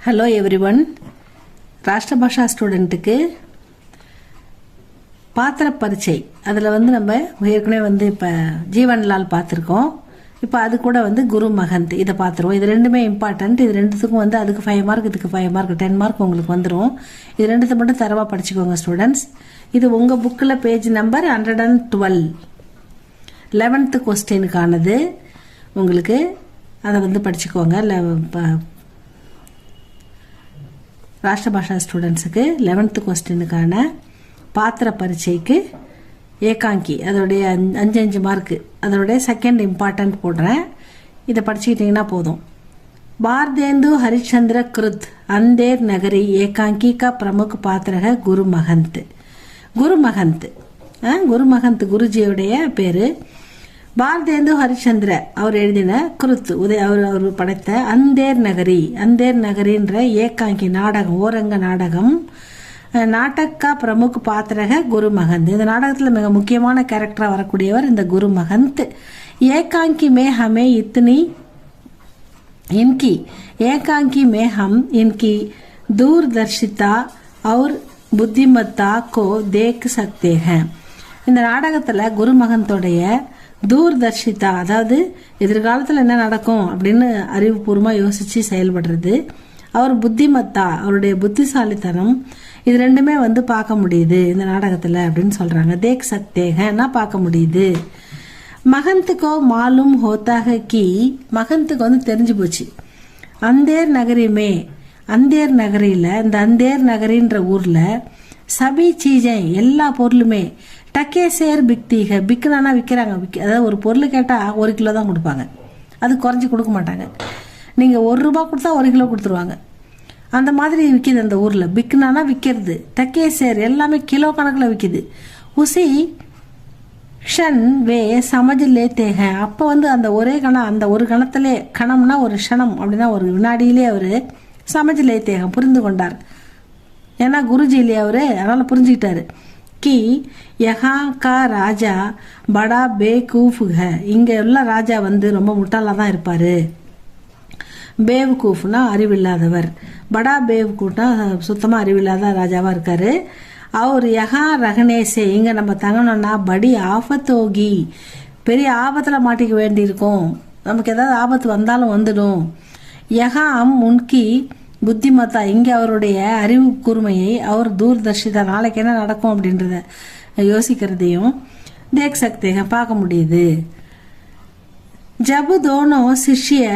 Hello everyone. ராஷ்டிர பாஷா ஸ்டூடெண்ட்டுக்கு பாத்திர பரீட்சை அதில் நம்ம ஏற்கனவே இப்போ ஜீவன்லால் பார்த்துருக்கோம். இப்போ அது கூட குரு மகந்த் இதை பார்த்துருவோம். இது ரெண்டுமே இம்பார்ட்டன்ட். இது ரெண்டுத்துக்கும் அதுக்கு 5 மார்க், இதுக்கு 5 மார்க், 10 மார்க் உங்களுக்கு வந்துடும். இது ரெண்டுத்தை மட்டும் தரவாக படிச்சுக்கோங்க ஸ்டூடெண்ட்ஸ். இது உங்கள் புக்கில் பேஜ் நம்பர் 112 11th கொஸ்டினுக்கானது. உங்களுக்கு அதை படிச்சுக்கோங்க. ராஷ்டிர பாஷா ஸ்டூடெண்ட்ஸுக்கு 11th கொஸ்டினுக்கான பாத்திர பரீட்சைக்கு ஏகாங்கி அதோடைய 5 மார்க்கு அதோடைய செகண்ட் இம்பார்ட்டன்ட் போடுறேன். இதை படிச்சுக்கிட்டிங்கன்னா போதும். भारतेंदु हरिश्चंद्र कृत अंधेर नगरी एकांकी का प्रमुख पात्र है गुरु महंत. गुरु महंत गुरुजियोடைய பேரு. भारतेंदु हरिश्चंद्र அவர் எழுதின கிருத் அவர் படைத்த அந்தேர் நகரின்ற ஏகாங்கி நாடகம், ஓரங்க நாடகம். நாடக பிரமுக பாத்திரக குரு மகந்த். இந்த நாடகத்தில் மிக முக்கியமான கேரக்டரா வரக்கூடியவர் இந்த குரு மகந்த். ஏகாங்கி மே ஹமே एकांकी में हम इनकी दूरदर्शिता और बुद्धिमत्ता को देख सकते हैं. இந்த நாடகத்துல குரு மகந்தோடைய தூர்தர்ஷிதா, அதாவது எதிர்காலத்தில் என்ன நடக்கும் அப்படின்னு அறிவுபூர்வமா யோசிச்சு செயல்படுறது, அவர் புத்திமத்தா அவருடைய புத்திசாலித்தனம், இது ரெண்டுமே பார்க்க முடியுது இந்த நாடகத்துல அப்படின்னு சொல்றாங்க. தேக் சக்தேகன்னா பார்க்க முடியுது. மகந்துக்கோ மாலும் ஹோத்தாக கி, மகந்துக்கு தெரிஞ்சு போச்சு. அந்தேர் நகரிமே, அந்தேர் நகரில, இந்த அந்தேர் நகரின்ற ஊர்ல சபி சீஜை எல்லா பொருளுமே டக்கே சேர் பிக்தீக, பிக்குனா விற்கிறாங்க. அதாவது ஒரு பொருள் கேட்டால் 1 கிலோ தான் கொடுப்பாங்க, அது குறைஞ்சி கொடுக்க மாட்டாங்க. நீங்கள் 1 ரூபா கொடுத்தா 1 கிலோ கொடுத்துருவாங்க. அந்த மாதிரி விற்கிது அந்த ஊரில். பிக்குனா விற்கிறது. டக்கே சேர் எல்லாமே கிலோ கணக்கில் விற்கிது. உசி க்ஷன் வே சமஜ் லேத்தே ஹே. அப்போ அந்த ஒரே கணம், அந்த ஒரு கணத்திலே, கணம்னா ஒரு க்ஷணம் அப்படின்னா ஒரு வினாடியிலே அவர் சமஜ் லேத்தே ஹே புரிந்து கொண்டார். ஏன்னா குருஜி இல்லையா அவரு, அதனால புரிஞ்சுக்கிட்டாரு. கி யஹா கா ராஜா படா பேகூஃப் ஹே, இங்க உள்ள ராஜா ரொம்ப முட்டாளா தான் இருப்பாரு. பேவ்கூஃப்னா அறிவில்லாதவர், படா பேவ்கூஃப்னா சுத்தமா அறிவில்லாத ராஜாவா இருக்காரு. அவர் யஹா ரகனேசே, இங்க நம்ம தங்கணும்னா படி ஆபத்தோகி, பெரிய ஆபத்துல மாட்டிக்க வேண்டியிருக்கும். நமக்கு ஏதாவது ஆபத்து வந்தாலும் வந்துடும். யஹா முன்கி புத்திமத்தா, இங்க அவருடைய அறிவு கூர்மையை, அவர் தூர்தர்ஷிதா நாளைக்கு என்ன நடக்கும் அப்படின்றத யோசிக்கிறதையும் தேக் சக்தேக பார்க்க முடியுது. ஜபு தோனோ சிஷ்ய